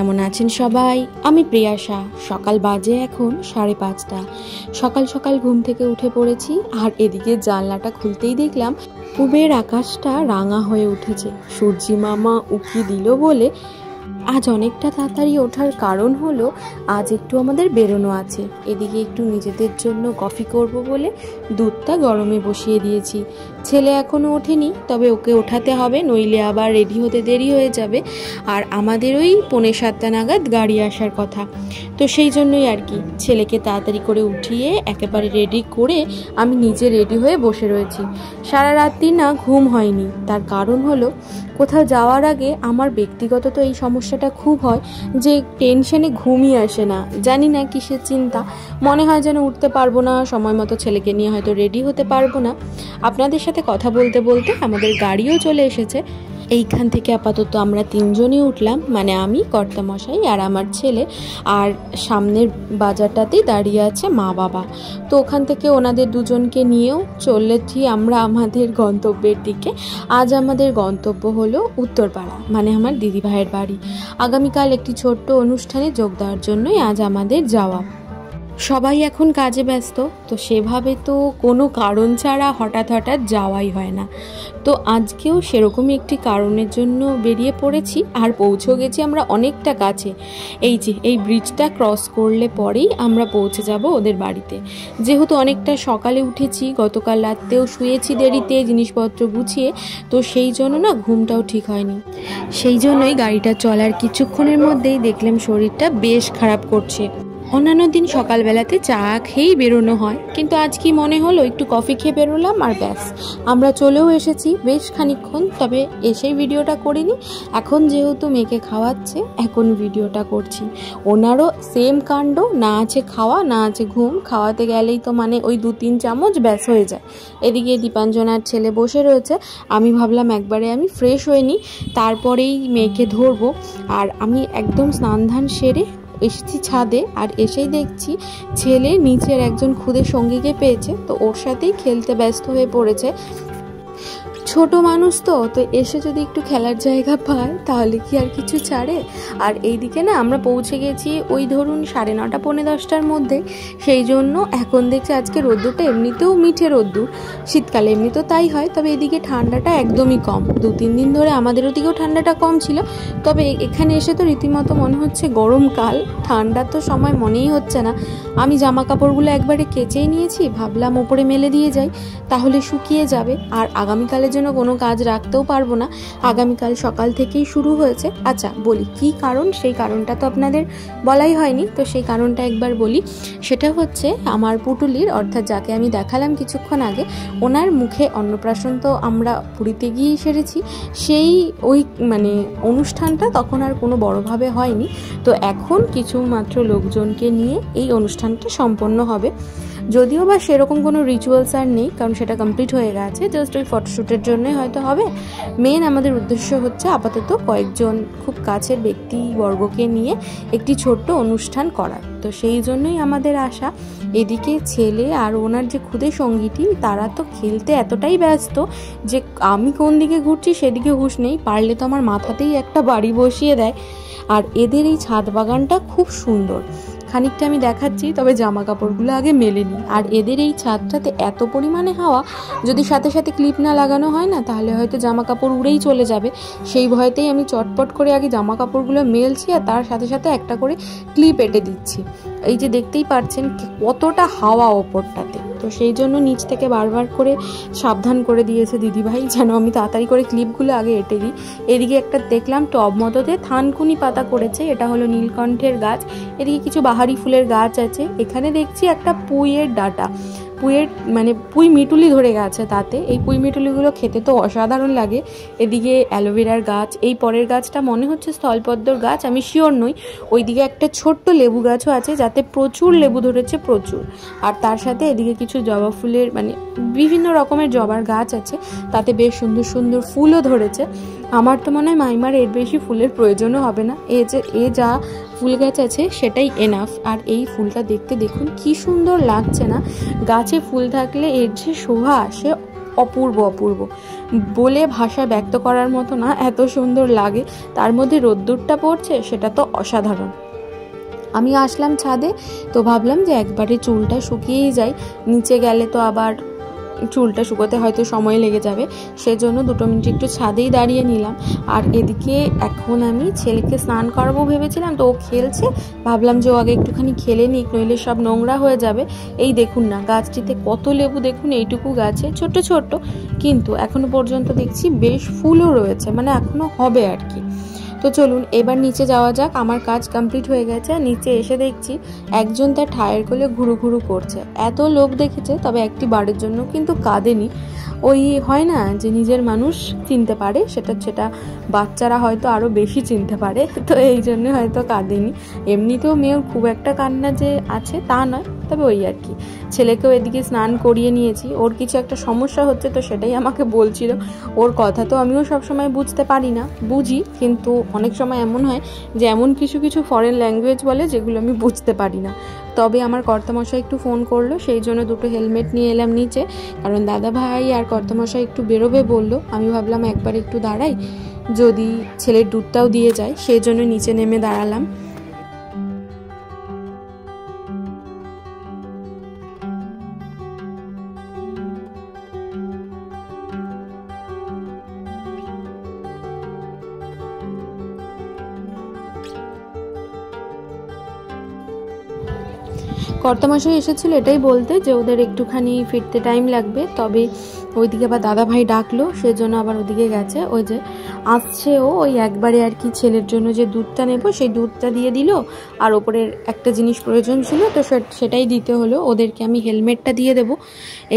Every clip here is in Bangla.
কেমন আছেন সবাই? আমি প্রিয়াশা। সকাল বাজে এখন 5:30। সকাল সকাল ঘুম থেকে উঠে পড়েছি, আর এদিকে জানলাটা খুলতেই দেখলাম পূবের আকাশটা রাঙা হয়ে উঠেছে। সূর্যি মামা উকি দিল বলে আজ অনেকটা তাড়াতাড়ি ওঠার কারণ হলো আজ একটু আমাদের বেরোনো আছে। এদিকে একটু নিজেদের জন্য কফি করব বলে দুধটা গরমে বসিয়ে দিয়েছি। ছেলে এখনও ওঠেনি, তবে ওকে ওঠাতে হবে, নইলে আবার রেডি হতে দেরি হয়ে যাবে। আর আমাদের ওই 6:45 নাগাদ গাড়ি আসার কথা, তো সেই জন্যই আর কি ছেলেকে তাড়াতাড়ি করে উঠিয়ে একেবারে রেডি করে আমি নিজে রেডি হয়ে বসে রয়েছি। সারা রাত্রি না ঘুম হয়নি। তার কারণ হলো কোথাও যাওয়ার আগে আমার ব্যক্তিগত তো এই সমস্যাটা খুব হয় যে টেনশনে ঘুমই আসে না। জানি না কিসের চিন্তা, মনে হয় যেন উঠতে পারবো না, সময় মতো ছেলেকে নিয়ে হয়তো রেডি হতে পারবো না। আপনাদের সাথে কথা বলতে বলতে আমাদের গাড়িও চলে এসেছে। এইখান থেকে আপাতত আমরা 3 জনই উঠলাম, মানে আমি, কর্তামশাই আর আমার ছেলে। আর সামনের বাজারটাতেই দাঁড়িয়ে আছে মা বাবা। তো ওখান থেকে ওনাদের দুজনকে নিয়েও চলেছি আমরা আমাদের গন্তব্যের দিকে। আজ আমাদের গন্তব্য হলো উত্তরপাড়া, মানে আমার দিদিভাইয়ের বাড়ি। আগামীকাল একটি ছোট্ট অনুষ্ঠানে যোগ দেওয়ার জন্যই আজ আমাদের যাওয়া। সবাই এখন কাজে ব্যস্ত, তো সেভাবে তো কোনো কারণ ছাড়া হঠাৎ হঠাৎ যাওয়াই হয় না। তো আজকেও সেরকমই একটি কারণের জন্য বেরিয়ে পড়েছি, আর পৌঁছেও গেছি আমরা অনেকটা কাছে। এই যে এই ব্রিজটা ক্রস করলে পরেই আমরা পৌঁছে যাব ওদের বাড়িতে। যেহেতু অনেকটা সকালে উঠেছি, গতকাল রাতেও শুয়েছি দেরিতে জিনিসপত্র গুছিয়ে, তো সেই জন্য না ঘুমটাও ঠিক হয়নি। সেই জন্যই গাড়িটা চলার কিছুক্ষণের মধ্যেই দেখলাম শরীরটা বেশ খারাপ করছে। অন্যান্য দিন সকালবেলাতে চা খেয়েই বেরোনো হয়, কিন্তু আজ কি মনে হলো একটু কফি খেয়ে বেরোলাম আর ব্যাস। আমরা চলেও এসেছি বেশ খানিকক্ষণ, তবে এসেই ভিডিওটা করিনি। এখন যেহেতু মেয়েকে খাওয়াচ্ছে, এখন ভিডিওটা করছি। ওনারও সেম কাণ্ড, না আছে খাওয়া না আছে ঘুম। খাওয়াতে গেলেই তো মানে ওই 2-3 চামচ ব্যাস হয়ে যায়। এদিকে দীপাঞ্জনার ছেলে বসে রয়েছে। আমি ভাবলাম একবারে আমি ফ্রেশ হয়ে নিই, তারপরেই মেয়েকে ধরবো। আর আমি একদম স্নান ধান সেরে এসেছি ছাদে, আর এসেই দেখছি ছেলে নিচের একজন খুদে সঙ্গীকে পেয়েছে, তো ওর সাথেই খেলতে ব্যস্ত হয়ে পড়েছে। ছোট মানুষ তো এসে যদি একটু খেলার জায়গা পায় তাহলে কি আর কিছু ছাড়ে। আর এইদিকে না আমরা পৌঁছে গেছি ওই ধরুন 9:30 পৌনে 10টার মধ্যে। সেই জন্য এখন দেখছি আজকে রোদ্দুরটা এমনিতেও মিঠে রোদ্দুর, শীতকালে এমনি তো তাই হয়, তবে এদিকে ঠান্ডাটা একদমই কম। 2-3 দিন ধরে আমাদের ওদিকেও ঠান্ডাটা কম ছিল, তবে এখানে এসে তো রীতিমতো মনে হচ্ছে গরমকাল। ঠান্ডা তো সময় মনেই হচ্ছে না। আমি জামা কাপড়গুলো একবারে কেচেই নিয়েছি, ভাবলাম ওপরে মেলে দিয়ে যাই, তাহলে শুকিয়ে যাবে। আর আগামীকালের জন্য কোনো কাজ রাখতেও পারবো না, আগামীকাল সকাল থেকেই শুরু হয়েছে। আচ্ছা বলি কি কারণ, সেই কারণটা তো আপনাদের বলাই হয়নি, তো সেই কারণটা একবার বলি। সেটা হচ্ছে আমার পুটুলির, অর্থাৎ যাকে আমি দেখালাম কিছুক্ষণ আগে, ওনার মুখে অন্নপ্রাশন তো আমরা পুরীতে গিয়েই সেরেছি। সেই ওই মানে অনুষ্ঠানটা তখন আর কোনো বড়োভাবে হয়নি, তো এখন কিছু মাত্র লোকজনকে নিয়ে এই অনুষ্ঠানটা সম্পন্ন হবে। যদিও বা সেরকম কোনো রিচুয়ালস আর নেই, কারণ সেটা কমপ্লিট হয়ে গেছে, জাস্ট ওই ফটোশ্যুটের জন্যই হয়তো হবে। মেন আমাদের উদ্দেশ্য হচ্ছে আপাতত কয়েকজন খুব কাছের ব্যক্তিবর্গকে নিয়ে একটি ছোট্ট অনুষ্ঠান করা, তো সেই জন্যই আমাদের আশা। এদিকে ছেলে আর ওনার যে খুদে সঙ্গীটি, তারা তো খেলতে এতটাই ব্যস্ত যে আমি কোন দিকে ঘুরছি সেদিকে হুঁশ নেই, পারলে তো আমার মাথাতেই একটা বাড়ি বসিয়ে দেয়। আর এদের এই ছাদ বাগানটা খুব সুন্দর, খানিকটা আমি দেখাচ্ছি, তবে জামা কাপড়গুলো আগে মেলে নিই। আর এদের এই ছাদটাতে এত পরিমাণে হাওয়া, যদি সাথে সাথে ক্লিপ না লাগানো হয় না তাহলে হয়তো জামা কাপড় উড়েই চলে যাবে। সেই ভয়তেই আমি চটপট করে আগে জামা কাপড়গুলো মেলছি, আর তার সাথে সাথে একটা করে ক্লিপ এঁটে দিচ্ছি। এই যে দেখতেই পাচ্ছেন কতটা হাওয়া ওপরটাতে, তো সেই জন্য নিচ থেকে বারবার করে সাবধান করে দিয়েছে দিদিভাই যেন আমি তাড়াতাড়ি করে ক্লিপগুলো আগে এঁটে দিই। এদিকে একটা দেখলাম টব মতোতে থানকুনি পাতা করেছে, এটা হলো নীলকণ্ঠের গাছ। এদিকে কিছু বাহারি ফুলের গাছ আছে। এখানে দেখছি একটা পুঁইয়ের ডাঁটা, পুঁই মিটুলি ধরে গেছে তাতে। এই পুঁই মিটুলিগুলো খেতে তো অসাধারণ লাগে। এদিকে অ্যালোভেরার গাছ, এই পরের গাছটা মনে হচ্ছে স্থলপদ্মর গাছ, আমি শিওর নই। ওইদিকে একটা ছোট্ট লেবু গাছও আছে যাতে প্রচুর লেবু ধরেছে, প্রচুর। আর তার সাথে এদিকে কিছু জবা ফুলের বিভিন্ন রকমের জবার গাছ আছে, তাতে বেশ সুন্দর সুন্দর ফুলও ধরেছে। আমার তো মনে হয় মাইমার এর বেশি ফুলের প্রয়োজনও হবে না, এ যা ফুল গাছ আছে সেটাই এনাফ। আর এই ফুলটা দেখতে দেখুন কি সুন্দর লাগছে না, গাছে ফুল থাকলে এর যে শোভা সে অপূর্ব অপূর্ব, বলে ভাষায় ব্যক্ত করার মতো না, এত সুন্দর লাগে। তার মধ্যে রোদ্দুরটা পড়ছে, সেটা তো অসাধারণ। আমি আসলাম ছাদে, তো ভাবলাম যে একবারে চুলটা শুকিয়েই যাই, নিচে গেলে তো আবার চুলটা শুকোতে হয়তো সময় লেগে যাবে, সেজন্য 2 মিনিট একটু ছাদেই দাঁড়িয়ে নিলাম। আর এদিকে এখন আমি ছেলেকে স্নান করাবো ভেবেছিলাম, তো ও খেলছে, ভাবলাম যে ও আগে একটুখানি খেলে নিক, নইলে সব নোংরা হয়ে যাবে। এই দেখুন না, গাছটিতে কত লেবু দেখুন, এইটুকু গাছে ছোট্ট ছোট্ট, কিন্তু এখনো পর্যন্ত দেখছি বেশ ফুলও রয়েছে, মানে এখনো হবে আর কি। তো চলুন এবার নিচে যাওয়া যাক। আমার কাজ কমপ্লিট হয়ে গেছে। নিচে এসে দেখছি একজন তার ঠায়ের কোলে ঘুরু ঘুরু করছে। এত লোক দেখেছে, তবে একটি বারের জন্য কিন্তু কাঁদেনি। ওই হয় না যে নিজের মানুষ চিনতে পারে, সেটা বাচ্চারা হয়তো আরও বেশি চিনতে পারে, তো এই জন্য হয়তো কাঁদেনি। এমনিতেও মেয়ের খুব একটা কান্না যে আছে তা নয়, তবে ওই আর কি। ছেলেকেও এদিকে স্নান করিয়ে নিয়েছি, ওর কিছু একটা সমস্যা হচ্ছে, তো সেটাই আমাকে বলছিল। ওর কথা তো আমিও সবসময় বুঝতে পারি না, বুঝি, কিন্তু অনেক সময় এমন হয় যে এমন কিছু কিছু ফরেন ল্যাঙ্গুয়েজ বলে যেগুলো আমি বুঝতে পারি না। তবে আমার কর্তামশাই একটু ফোন করলো, সেই জন্য 2টো হেলমেট নিয়ে এলাম নিচে, কারণ দাদা ভাই আর কর্তামশাই একটু বেরোবে বললো। আমি ভাবলাম একবার একটু দাঁড়াই, যদি ছেলের দুধটাও দিয়ে যায়, সেই জন্য নিচে নেমে দাঁড়ালাম। কর্তামশাই এসেছিল এটাই বলতে যে ওদের একটুখানি ফিরতে টাইম লাগবে, তবে ওইদিকে আবার দাদা ভাই ডাকলো, সেজন্য আবার ওদিকে গেছে। ওই যে আসছে ও, ওই একবারে আর কি ছেলের জন্য যে দুধটা নেব সেই দুধটা দিয়ে দিল, আর ওপরের একটা জিনিস প্রয়োজন ছিল, তো সেটাই দিতে হলো। ওদেরকে আমি হেলমেটটা দিয়ে দেব,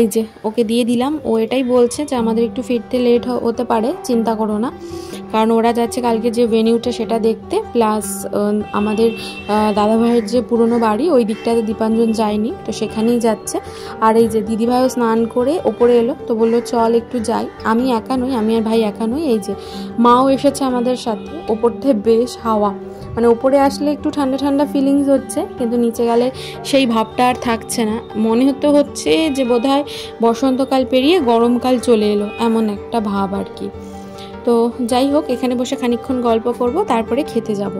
এই যে ওকে দিয়ে দিলাম। ও এটাই বলছে যে আমাদের একটু ফিরতে লেট হতে পারে, চিন্তা করো না, কারণ ওরা যাচ্ছে কালকে যে ভেনিউটা সেটা দেখতে, প্লাস আমাদের দাদাভাইয়ের যে পুরনো বাড়ি ওই দিকটাতে দীপাঞ্জন যায়নি, তো সেখানেই যাচ্ছে। আর এই যে দিদিভাইও স্নান করে ওপরে এলো, তো বললো চল একটু যাই। আমি একা নই, আমি আর ভাই একা নই, এই যে মাও এসেছে আমাদের সাথে। ওপরটায় বেশ হাওয়া, মানে ওপরে আসলে একটু ঠান্ডা ঠান্ডা ফিলিংস হচ্ছে, কিন্তু নিচে গেলে সেই ভাবটা আর থাকছে না। মনে হচ্ছে যে বোধহয় বসন্তকাল পেরিয়ে গরমকাল চলে এলো, এমন একটা ভাব আর কি। তো যাই হোক, এখানে বসে খানিকক্ষণ গল্প করব, তারপরে খেতে যাব।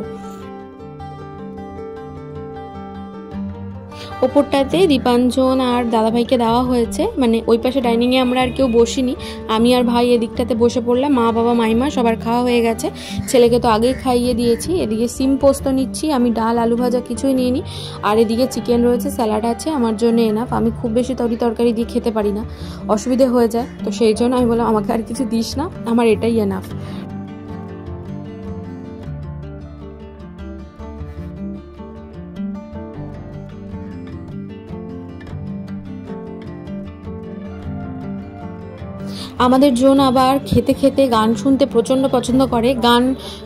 ওপরটাতে দীপাঞ্জন আর দাদাভাইকে দেওয়া হয়েছে, মানে ওই পাশে ডাইনিংয়ে আমরা আর কেউ বসিনি, আমি আর ভাই এদিকটাতে বসে পড়লাম। মা বাবা মাইমা সবার খাওয়া হয়ে গেছে, ছেলেকে তো আগেই খাইয়ে দিয়েছি। এদিকে সিম পোস্ত নিচ্ছি আমি, ডাল আলু ভাজা কিছুই নিইনি, আর এদিকে চিকেন রয়েছে, স্যালাড আছে, আমার জন্য এনাফ। আমি খুব বেশি তরকারি দিয়ে খেতে পারি না, অসুবিধে হয়ে যায়, তো সেই জন্য আমি বললাম আমাকে আর কিছু দিস না, আমার এটাই এনাফ। আমাদের জোন আবার খেতে খেতে গান শুনতে প্রচণ্ড পছন্দ করে। গান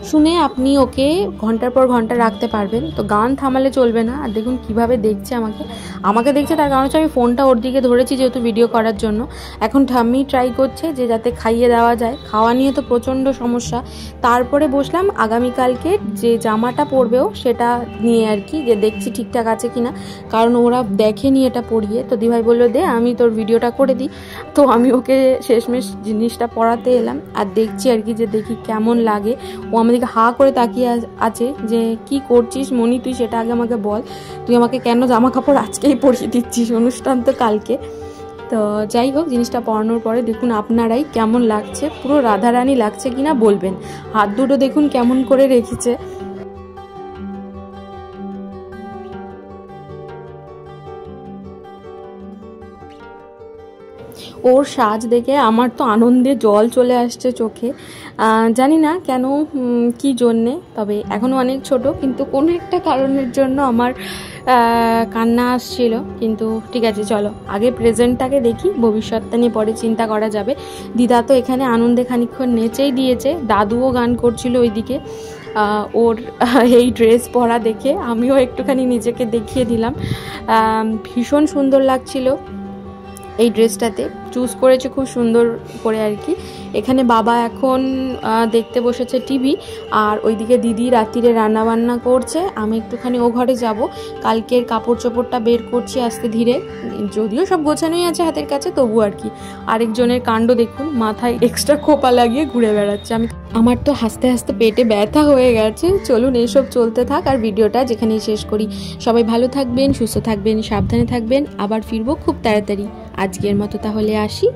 শুনে আপনি ওকে ঘন্টার পর ঘন্টা রাখতে পারবেন, তো গান থামালে চলবে না। আর দেখুন কিভাবে দেখছে আমাকে দেখছে, তার কারণ হচ্ছে আমি ফোনটা ওর দিকে ধরেছি যেহেতু ভিডিও করার জন্য। এখন ঠাম্মি ট্রাই করছে যে যাতে খাইয়ে দেওয়া যায়, খাওয়া নিয়ে তো প্রচণ্ড সমস্যা। তারপরে বসলাম আগামীকালকে যে জামাটা পরবেও সেটা নিয়ে আর কি, যে দেখছি ঠিকঠাক আছে কিনা, কারণ ওরা দেখেনি এটা পরিয়ে। তো দিভাই বললো দে আমি তোর ভিডিওটা করে দিই, তো আমি ওকে শেষমেশ জিনিসটা পরাতে এলাম, আর দেখছি আর কি যে দেখি কেমন লাগে। ও আমাদেরকে হা করে তাকিয়ে আছে যে কি করছিস মনি, তুই সেটা আগে আমাকে বল, তুই আমাকে কেন জামা কাপড় আজকেই পরিয়ে দিচ্ছিস, অনুষ্ঠান তো কালকে। তো যাই হোক, জিনিসটা পরানোর পরে দেখুন আপনারাই কেমন লাগছে, পুরো রাধারানী লাগছে কিনা বলবেন। হাত দুটো দেখুন কেমন করে রেখেছে। ওর সাজ দেখে আমার তো আনন্দে জল চলে আসছে চোখে, জানি না কেন কি জন্যে, তবে এখনও অনেক ছোট, কিন্তু কোনো একটা কারণের জন্য আমার কান্না আসছিল। কিন্তু ঠিক আছে, চলো আগে প্রেজেন্টটাকে দেখি, ভবিষ্যৎটা নিয়ে পরে চিন্তা করা যাবে। দিদা তো এখানে আনন্দে খানিকক্ষণ নেচেই দিয়েছে, দাদুও গান করছিল ওইদিকে। ওর এই ড্রেস পরা দেখে আমিও একটুখানি নিজেকে দেখিয়ে দিলাম, ভীষণ সুন্দর লাগছিল। এই ড্রেসটাতে চুজ করেছে খুব সুন্দর করে আর কি। এখানে বাবা এখন দেখতে বসেছে টিভি, আর ওইদিকে দিদি রাত্রিরে রান্নাবান্না করছে। আমি একটুখানি ও ঘরে যাব, কালকের কাপড় চোপড়টা বের করছি আস্তে ধীরে, যদিও সব গোছানোই আছে হাতের কাছে, তবু আর কি। আরেকজনের কাণ্ড দেখুন, মাথায় এক্সট্রা খোপা লাগিয়ে ঘুরে বেড়াচ্ছে। আমার তো হাসতে হাসতে পেটে ব্যথা হয়ে গেছে। চলুন এইসব চলতে থাক, আর ভিডিওটা যেখানেই শেষ করি। সবাই ভালো থাকবেন, সুস্থ থাকবেন, সাবধানে থাকবেন। আবার ফিরবো খুব তাড়াতাড়ি। আজকের মতো তাহলে আসি।